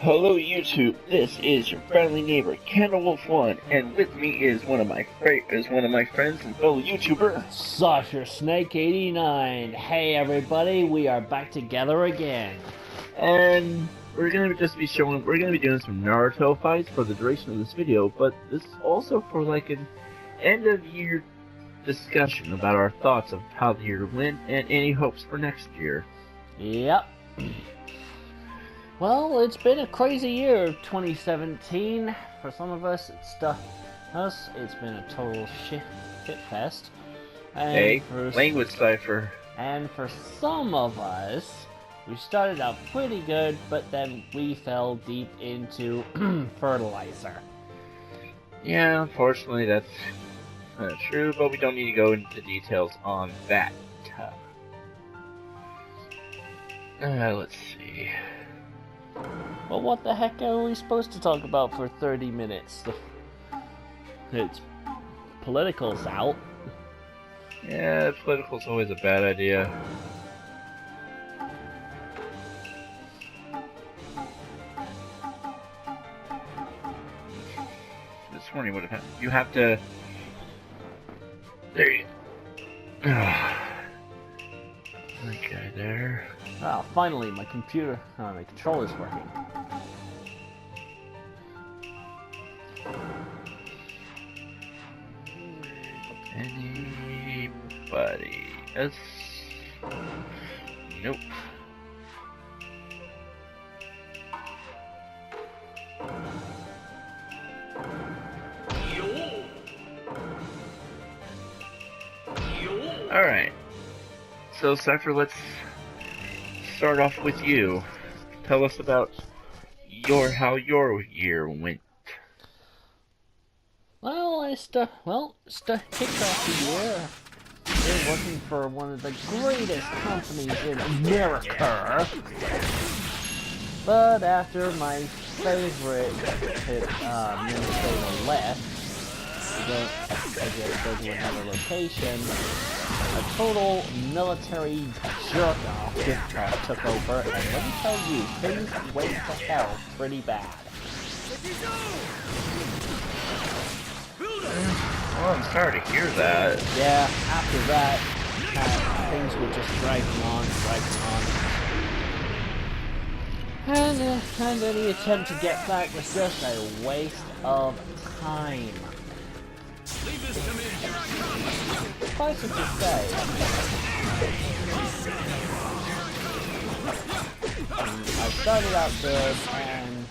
Hello YouTube, this is your friendly neighbor Candle1, and with me is one of my friends and fellow YouTuber, Sasha Snake 89. Hey everybody, we are back together again. And we're gonna be doing some Naruto fights for the duration of this video, but this is also for like an end of year discussion about our thoughts of how the year went and any hopes for next year. Yep. Well, it's been a crazy year, 2017. For some of us, it's been a total shit fest. And language cipher. And for some of us, we started out pretty good, but then we fell deep into fertilizer. Yeah, unfortunately, that's true, but we don't need to go into details on that. Let's see. Well, what the heck are we supposed to talk about for 30 minutes? It's political's out. Yeah, political's always a bad idea. This morning would have happened. You have to. There you go. Okay, there. Ah, finally, my controller's working. Anybody else? Nope. Alright. So, Cypher, let's start off with you. Tell us about how your year went. Well, kicked off the year. We're working for one of the greatest companies in America. But after my favorite administrator left, I guess go to another location, a total military jerk-off took over, and let me tell you, things went to hell pretty bad. Well, I'm sorry to hear that. Yeah, after that, things were just dragging on. And any attempt to get back was just a waste of time. Suffice it to say, I started out good, and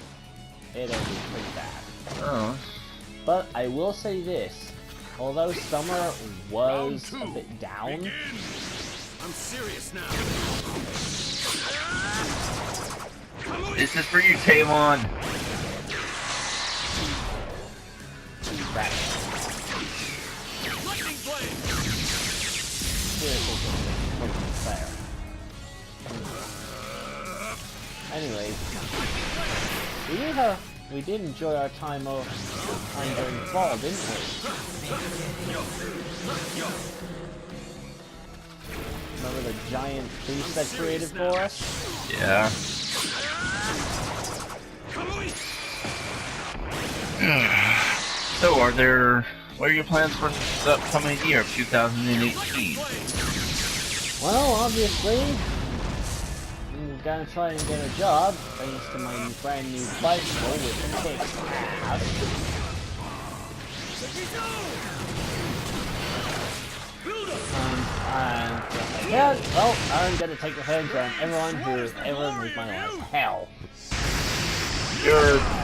it ended pretty bad. Oh. But I will say this, although summer was a bit down, I'm serious now. This is for you, Taylon. Anyways, we did enjoy our time during fall, didn't we? Remember the giant beast that created for us? Yeah. So, what are your plans for the upcoming year of 2018? Well, obviously, I'm gonna try and get a job, thanks to my brand new bicycle, which kicks ass. Yeah, well, I'm gonna take revenge on everyone who's ever made my life hell.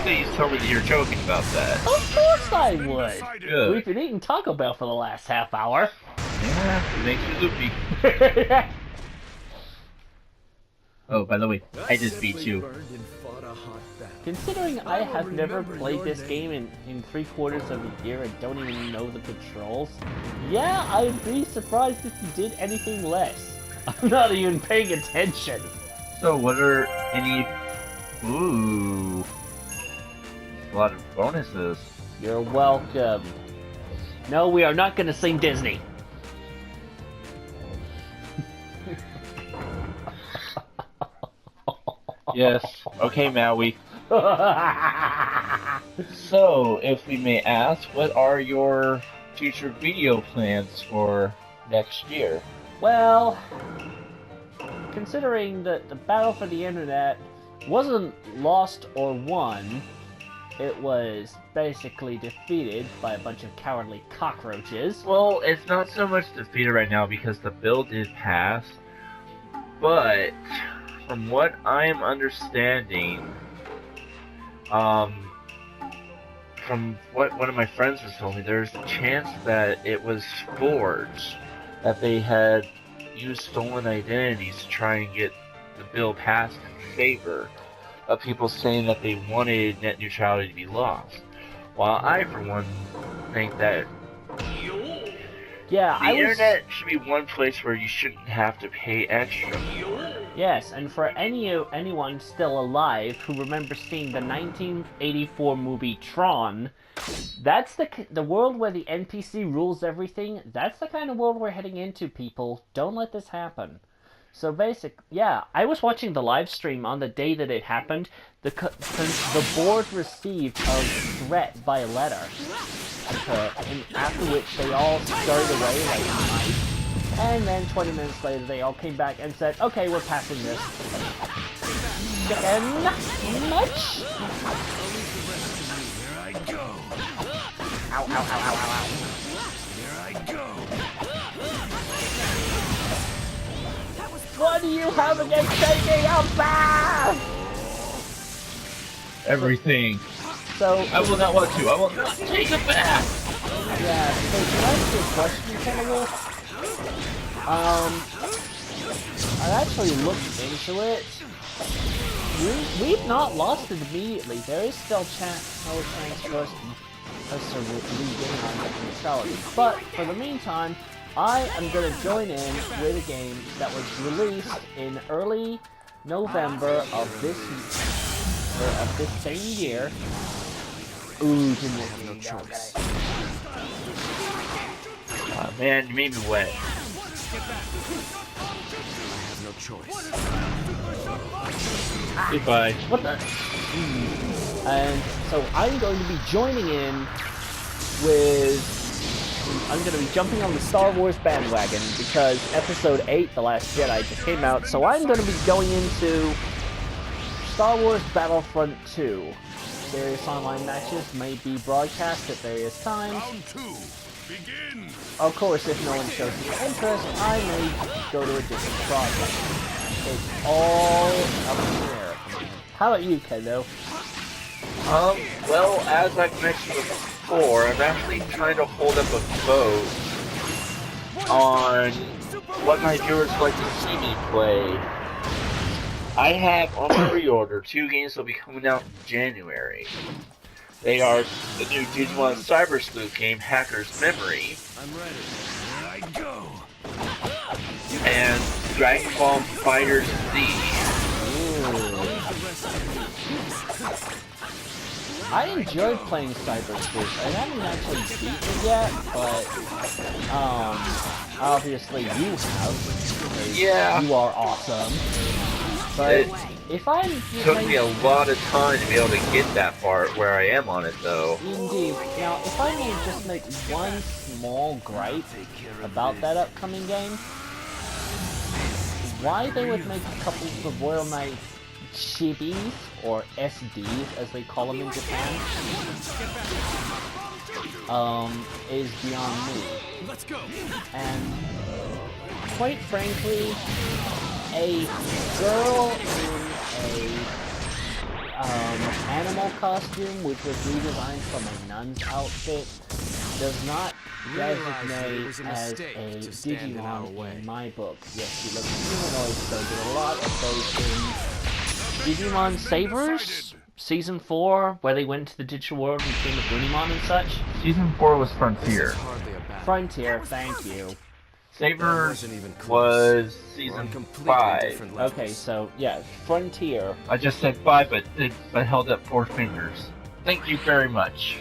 Please tell me that you're joking about that. Of course I would! Good. We've been eating Taco Bell for the last half hour. Yeah, it makes you loopy. Oh, by the way, I just beat you. Considering I have never played this game in 3/4 of a year and don't even know the controls, yeah, I'd be surprised if you did anything less. I'm not even paying attention. So, what are any... Ooh. A lot of bonuses. You're welcome. No, we are not going to sing Disney. Yes. Okay, Maui. So, if we may ask, what are your future video plans for next year? Well, considering that the battle for the internet wasn't lost or won, it was basically defeated by a bunch of cowardly cockroaches. Well, it's not so much defeated right now because the bill did pass, but from what I am understanding, from what one of my friends was telling me, there's a chance that it was forged, that they had used stolen identities to try and get the bill passed in favor of people saying that they wanted net neutrality to be lost. While I, for one, think that Yeah, the internet should be one place where you shouldn't have to pay extra. Yes, and for anyone still alive who remembers seeing the 1984 movie Tron, that's the world where the NPC rules everything. That's the kind of world we're heading into, people. Don't let this happen. So I was watching the live stream on the day that it happened. The board received a threat by letter, and after which they all scurried away like mice. And then 20 minutes later, they all came back and said, "Okay, we're passing this." Chicken much? Here I go. Ow, ow, ow, ow, ow, ow. Here I go. What do you have against taking a bath? Everything. So, I will not want to. I will not take a bath. yeah, so to answer your question, Kendo, I actually looked into it. We've not lost it immediately. There is still no chance for us to regain our net neutrality. But for the meantime, I am going to join in with a game that was released in early November of this same year. Ooh, didn't have no choice. Man, you made me wet. No choice. Goodbye. What the? And so I'm going to be joining in with... I'm going to be jumping on the Star Wars bandwagon because Episode 8, The Last Jedi, just came out. So I'm going to be going into Star Wars Battlefront 2. Various online matches may be broadcast at various times. Round 2. Begin. Of course, if no one shows any interest, I may go to a different project. It's all up in the air. How about you, Kendo? Well, as I've mentioned before, I'm actually trying to hold up a vote on what my viewers like to see me play. I have on pre-order 2 games that will be coming out in January. They are the new Digimon Cyber Sleuth game, Hacker's Memory, I'm ready. Here I go. and Dragon Ball FighterZ. I enjoyed playing Cyber Sleuth. I haven't actually beaten it yet, but obviously you have. Because Yeah. you are awesome. But if I'm Took me a lot of time to be able to get that part where I am on it, though. Indeed. Now, if I may just make one small gripe about that upcoming game, why they would make a couple of the Royal Knights chibis, or SDs as they call them in Japan, is beyond me. Let's go. And quite frankly, a girl in a animal costume, which was redesigned from a nun's outfit, does not designate as a Digimon in my book. Yes, she looks humanoid, so there are a lot of those in Digimon Sabers, Season 4, where they went to the digital world and became a Goonimon and such. Season 4 was Frontier. Frontier, thank you. Sabers was Season 5. Okay, so, yeah, Frontier. I just said 5, but I held up 4 fingers. Thank you very much.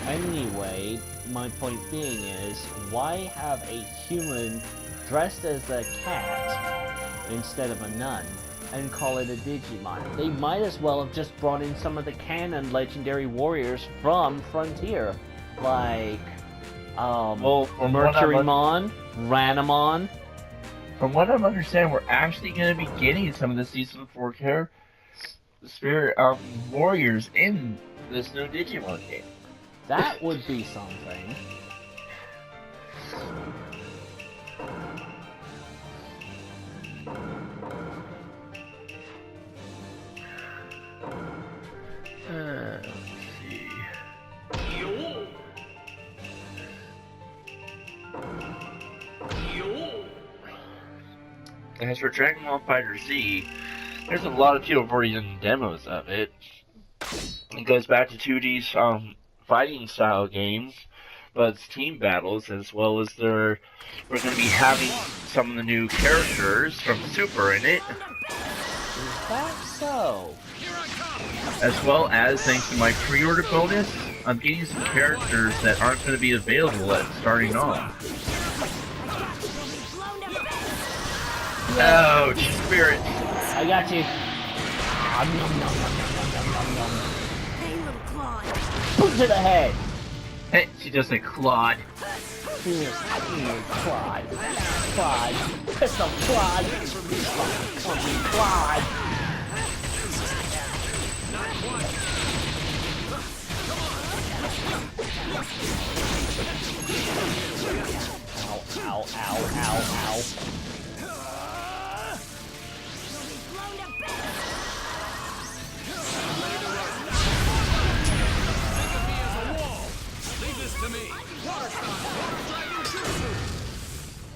Anyway, my point being is, why have a human dressed as a cat instead of a nun? and call it a Digimon. They might as well have just brought in some of the canon legendary warriors from Frontier, like Mercurymon, Ranamon. From what I'm understanding, we're actually going to be getting some of the Season 4 Spirit warriors in this new Digimon game. That would be something. Let's see. As for Dragon Ball Fighter Z, there's a lot of people who've already done demos of it. It goes back to 2D fighting style games, but it's team battles, as well as we're going to be having some of the new characters from Super in it. Is that so? As well as, thanks to my pre-order bonus, I'm getting some characters that aren't going to be available at starting off. Oh, Spirit! I got you. Hey, little Claude. Boot to the head. Hey, she does a Claude. Here's Claude. Claude. Pistol Claude. Claude. Ow, ow, ow, ow, ow.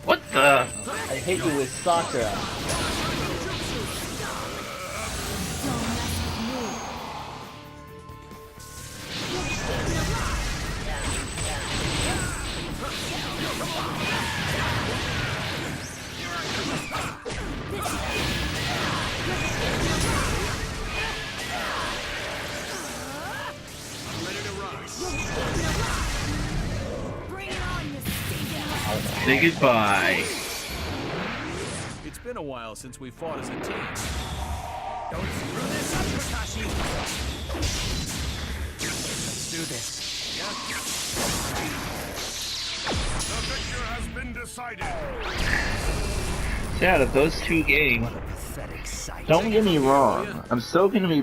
What the? I hit you with Sakura. Say goodbye. It's been a while since we fought as a team. Don't screw this up, Kakashi. Let's do this. The victor has been decided. Yeah, out of those two games, don't get me wrong, I'm still going to be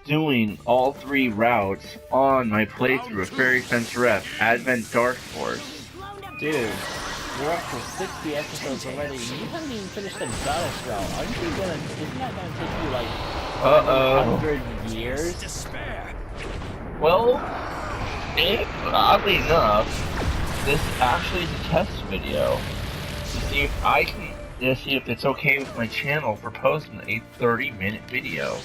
doing all three routes on my playthrough of Fairy Fence Rep Advent Dark Force. Dude, we're up to 60 episodes already. You haven't even finished the battle spell. Aren't you gonna? Isn't that gonna take you like 100 years? Despair. Well, oddly enough, this actually is a test video to see if I can, to see if it's okay with my channel for posting a 30-minute video.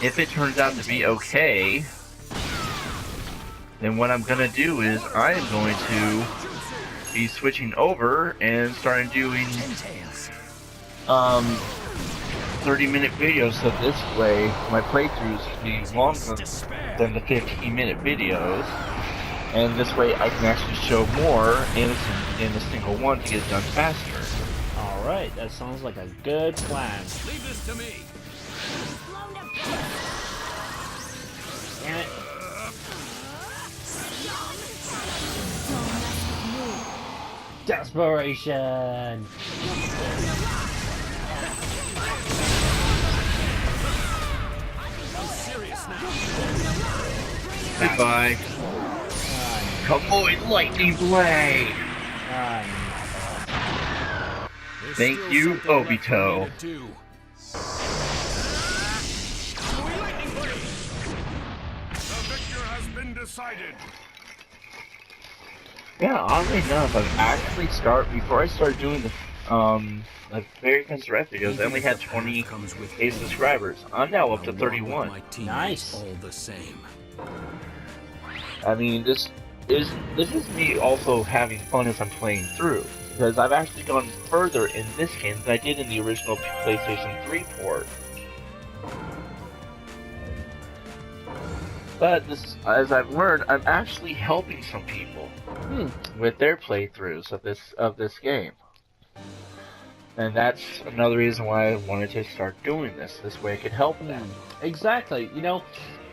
If it turns out to be okay, then what I'm gonna do is I am going to be switching over and starting doing 30-minute videos, so this way my playthroughs can be longer than the 15-minute videos, and this way I can actually show more in a single one to get it done faster. Alright, that sounds like a good plan. Leave this to me. Damn it. Desperation! Goodbye. Kamoy Lightning Blade! Thank you, Obito. The victor has been decided. Yeah, oddly enough, before I started doing the like Fairy Fence Rep videos, I only had 28 subscribers. I'm now up to 31. Nice. All the same. I mean, this is me also having fun as I'm playing through, because I've actually gone further in this game than I did in the original PlayStation 3 port. But this, as I've learned, I'm actually helping some people with their playthroughs of this game. And that's another reason why I wanted to start doing this. This way I could help them. Exactly. You know,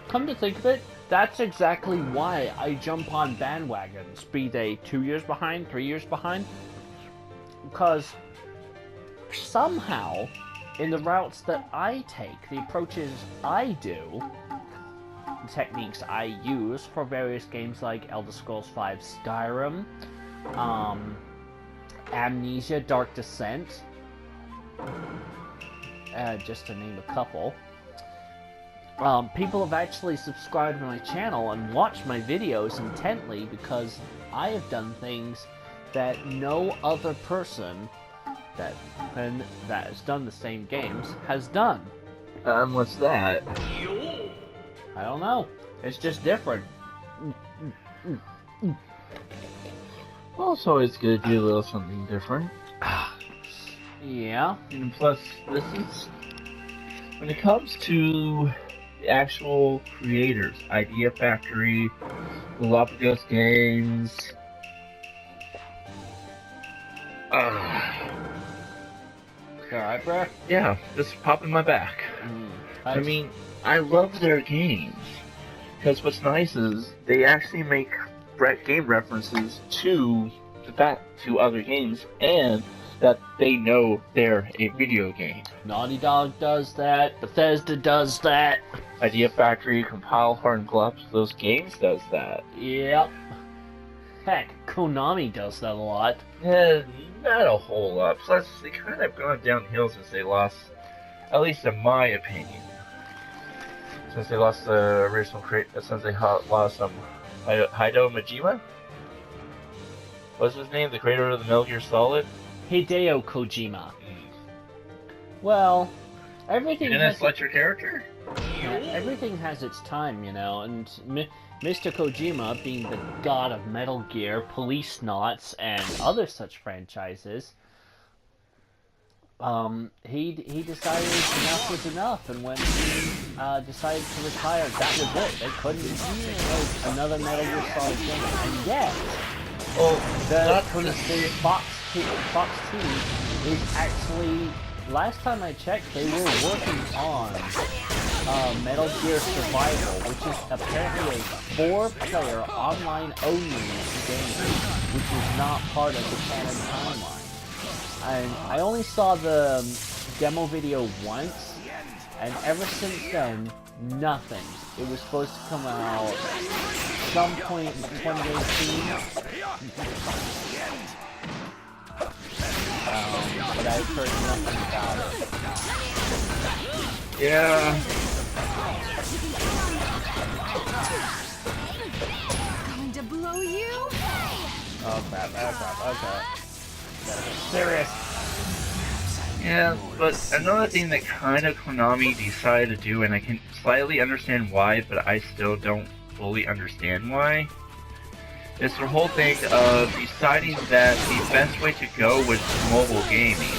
come to think of it, that's exactly why I jump on bandwagons, be they 2 years behind, 3 years behind. Because somehow, in the routes that I take, the approaches I do, the techniques I use for various games like Elder Scrolls V Skyrim, Amnesia, Dark Descent, just to name a couple. People have actually subscribed to my channel and watched my videos intently because I have done things that no other person that has done the same games has done. What's that? I don't know. It's just different. Well, it's always good to do a little something different. Yeah. And plus, this is... When it comes to the actual creators, Idea Factory, Galapagos Games... Alright, bro? Yeah, just popping my back. I mean, I love their games. Because what's nice is, they actually make game references to other games, and that they know they're a video game. Naughty Dog does that, Bethesda does that. Idea Factory, Compile Heart and Glops, those games does that. Yep. Heck, Konami does that a lot. Not a whole lot. Plus, they kind of gone downhill since they lost, at least in my opinion. Since they lost the original since they lost Hideo Majima? What's his name? The creator of the Metal Gear Solid? Hideo Kojima. Well, everything You didn't select your character? everything has its time, you know, and Mr. Kojima, being the god of Metal Gear, Police Knots, and other such franchises, he decided enough was enough, and when he decided to retire, that was it. They couldn't make another Metal Gear Solid game, and yet, the Fox team is actually, last time I checked, they were working on Metal Gear Survival, which is apparently a 4-player online-only game, which is not part of the canon timeline. And I only saw the demo video once, and ever since then, nothing. It was supposed to come out some point in 2018. But I've heard nothing about it. Yeah. Going to blow you? Oh crap, okay. Gotta get serious. Yeah, but another thing that kind of Konami decided to do, and I can slightly understand why, but I still don't fully understand why, is the whole thing of deciding that the best way to go was mobile gaming.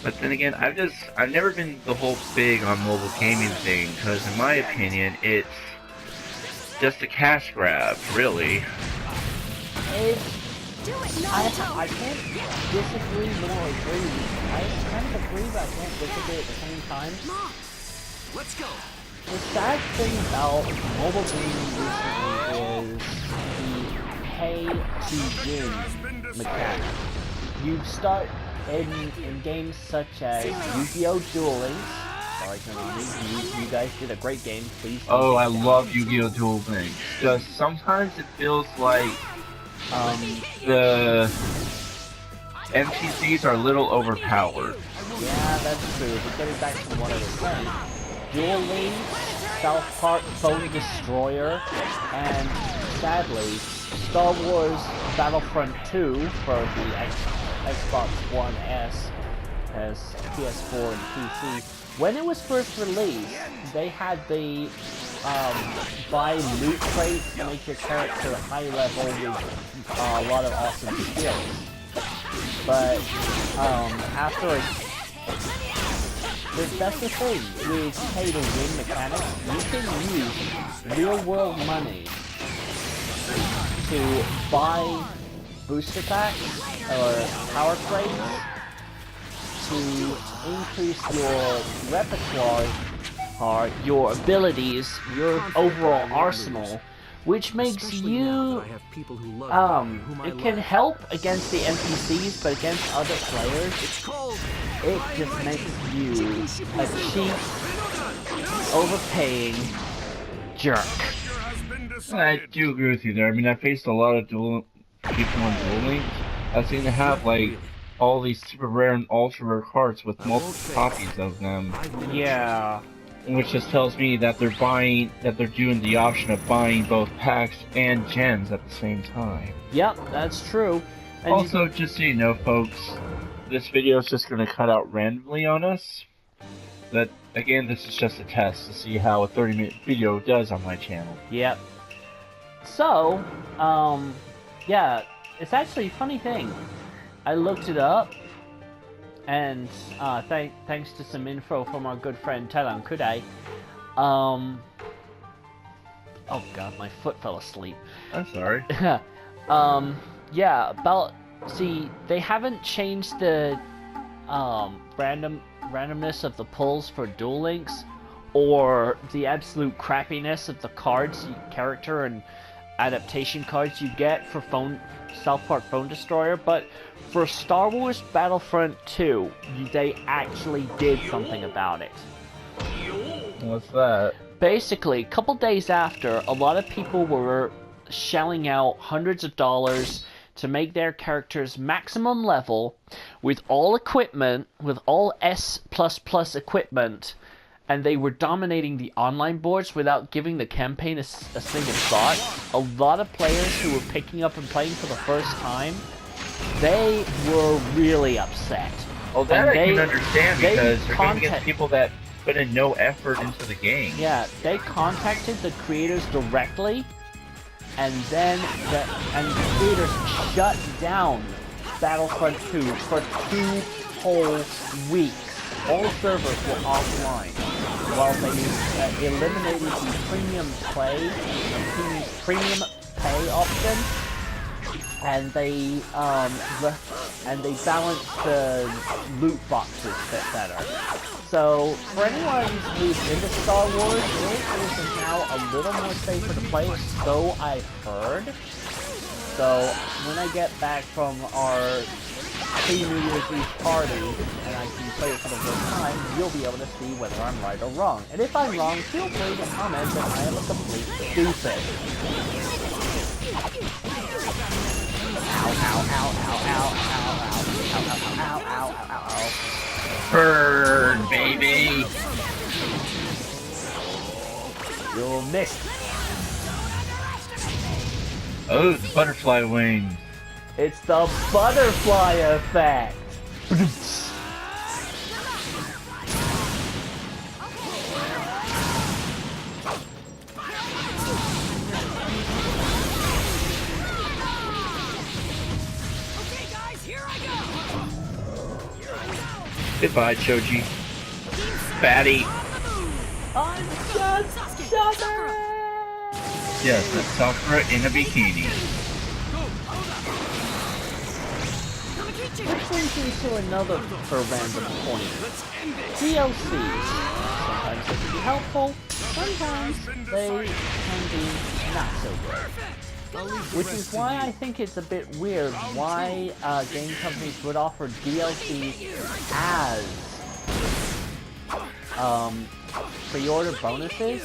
But then again, I've never been the whole big on mobile gaming thing, because in my opinion, it's just a cash grab, really. I can't disagree nor agree. I kind of agree, but I can't disagree at the same time. Mom, let's go. The sad thing about mobile gaming recently is the pay-to-win mechanic. You start in games such as Yu-Gi-Oh! Duel Links. Sorry, Konami, you guys did a great game. Please. Oh, I love Yu-Gi-Oh! Duel Links. Just sometimes it feels like the NPCs are a little overpowered. Yeah, that's true. But getting back to what I was saying, Duel Links, South Park Phone Destroyer, and sadly, Star Wars Battlefront 2 for the Xbox One S, as PS4 and PC. When it was first released, they had the buy loot crates to make your character high level with a lot of awesome skills. but after a that's the thing with pay-to-win mechanics. You can use real-world money to buy booster packs or power crates to increase your repertoire, your abilities, your overall arsenal, which makes you, it can help against the NPCs, but against other players, it just makes you a cheap, overpaying jerk. I do agree with you there. I mean, I faced a lot of people on Duel Links that seem to have, like, all these super rare and ultra rare cards with multiple copies of them. Yeah. Which just tells me that they're doing the option of buying both packs and gens at the same time. Yep, that's true. And also, just so you know, folks, this video is just going to cut out randomly on us. But again, this is just a test to see how a 30-minute video does on my channel. Yep. So, yeah, it's actually a funny thing. I looked it up, and thanks to some info from our good friend Telan Kudai, oh god, my foot fell asleep. I'm sorry. Yeah, see, they haven't changed the randomness of the pulls for Duel Links, or the absolute crappiness of the cards, character and adaptation cards you get for South Park Phone Destroyer, but for Star Wars Battlefront 2, they actually did something about it. What's that? Basically, a couple days after, a lot of people were shelling out hundreds of dollars to make their characters maximum level, with all equipment, with all S++ equipment, and they were dominating the online boards without giving the campaign a single thought. A lot of players who were picking up and playing for the first time, they were really upset. Oh, that I can understand, because they're going against people that put in no effort into the game. Yeah, they contacted the creators directly, and then the creators shut down Battlefront 2 for 2 whole weeks. All servers were offline, while they eliminated the premium pay option, and they balanced the loot boxes a bit better. So for anyone who's into Star Wars, it is now a little more safer to play. So I've heard. So when I get back from our pre-New Year's Eve party, and I can play it for the first time, you'll be able to see whether I'm right or wrong. And if I'm wrong, feel free to comment that I am a complete stupid. Ow, ow, ow, ow, ow, ow, ow, ow, ow, ow, ow, ow. Burn, baby! You'll miss. Oh, the butterfly wings. It's the butterfly effect. Okay, guys, here I go. Goodbye, Choji. Fatty. I'm just Sakura. Yes, that's Sakura in a bikini. Which brings me to another random point. DLCs. Sometimes they can be helpful, sometimes they can be not so good. Which is why I think it's a bit weird why game companies would offer DLCs as pre-order bonuses.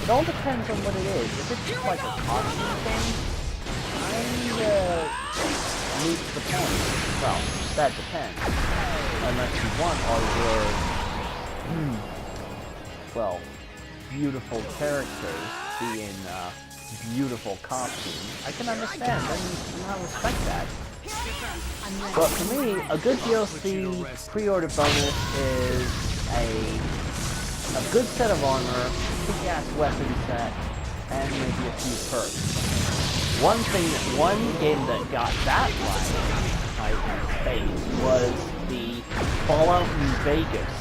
It all depends on what it is. If it's just like a costume thing, meets the point. Well, that depends. Unless you want all your, well, beautiful characters be in beautiful costumes. I can understand, and I respect that. But for me, a good DLC pre-order bonus is a good set of armor, kick-ass weapon set, and maybe a few perks. One game that got that right hype in the States was the Fallout New Vegas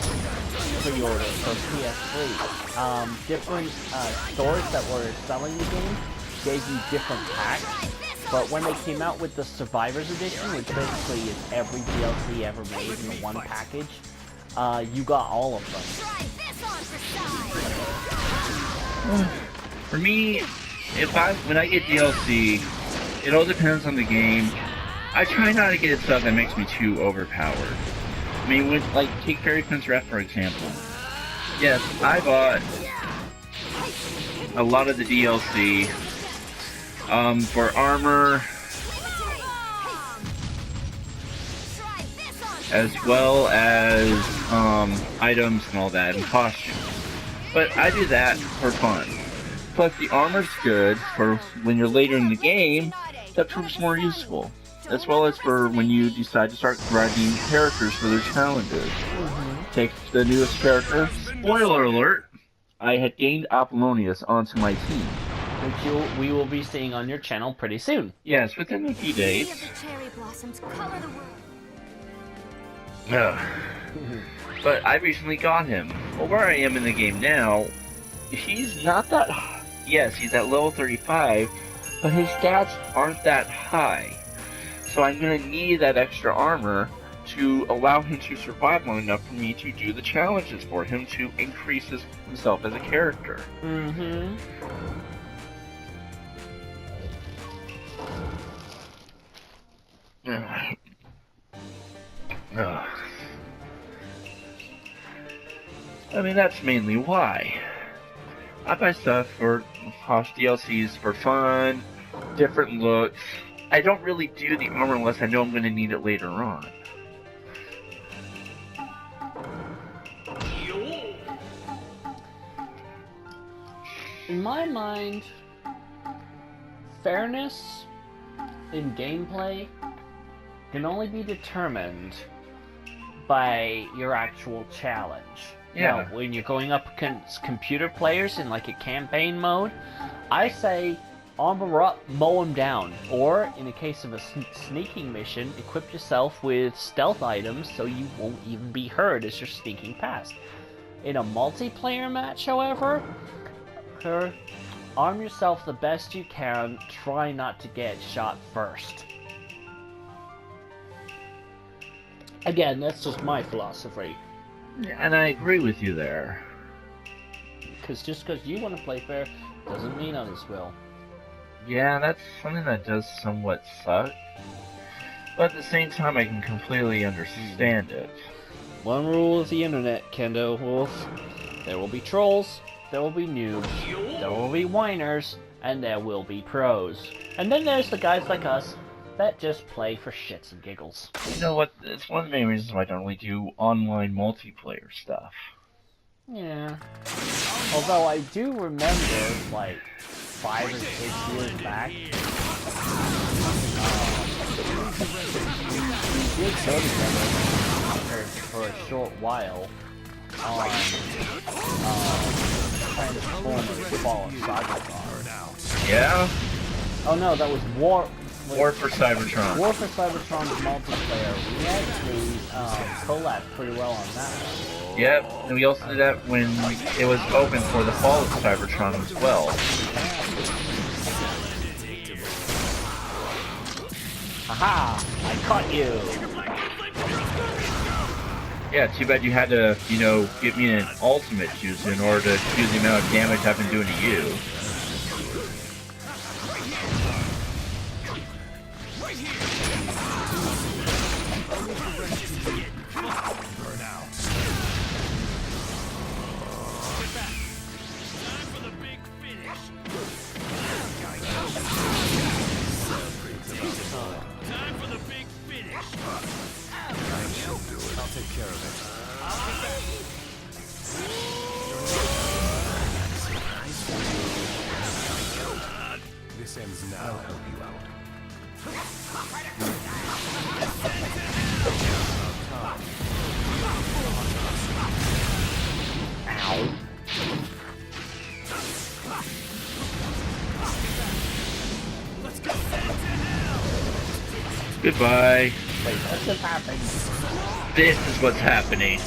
pre-order for PS3. Different stores that were selling the game gave you different packs, but when they came out with the Survivors Edition, which basically is every DLC ever made in one package, you got all of them. For me, when I get DLC, it all depends on the game. I try not to get stuff that makes me too overpowered. I mean, take Fairy Prince Ref, for example. Yes, I bought a lot of the DLC for armor, as well as items and all that, and costumes. But I do that for fun. Plus, the armor's good for when you're later in the game. That proves more useful, as well as for when you decide to start grinding characters for their challenges. Take the newest character. Spoiler alert! I had gained Apollonius onto my team. Which we will be seeing on your channel pretty soon. Yes, within a few days. But I recently got him. Well, where I am in the game now, he's not that high. Yes, he's at level 35, but his stats aren't that high. So I'm going to need that extra armor to allow him to survive long enough for me to do the challenges for him to increase himself as a character. I mean, that's mainly why. I buy stuff for DLCs for fun, different looks. I don't really do the armor unless I know I'm going to need it later on. In my mind, fairness in gameplay can only be determined by your actual challenge. Yeah. Now, when you're going up against computer players in like a campaign mode, I say armor up, mow them down. Or, in the case of a sneaking mission, equip yourself with stealth items so you won't even be heard as you're sneaking past. In a multiplayer match, however, arm yourself the best you can, try not to get shot first. Again, that's just my philosophy. And I agree with you there. Because just because you want to play fair doesn't mean others will. Yeah, that's something that does somewhat suck. But at the same time, I can completely understand it. One rule of the internet, Kendo Wolf. There will be trolls, there will be noobs, there will be whiners, and there will be pros. And then there's the guys like us that just play for shits and giggles. You know what? It's one of the main reasons why I don't really do online multiplayer stuff. Yeah. Although I do remember, like, 5 or 6 years back, we did go together for a short while on Transformers Fall of Cybertron. Yeah? Oh no, that was War for Cybertron. War for Cybertron's multiplayer. We actually collabed pretty well on that one. Yep, and we also did that when it was open for the Fall of Cybertron as well. Haha! I caught you! Yeah, too bad you had to, give me an ultimate juice in order to do the amount of damage I've been doing to you. This ends now. I'll help you out. Ow. Goodbye. Wait, what just happened? This is what's happening.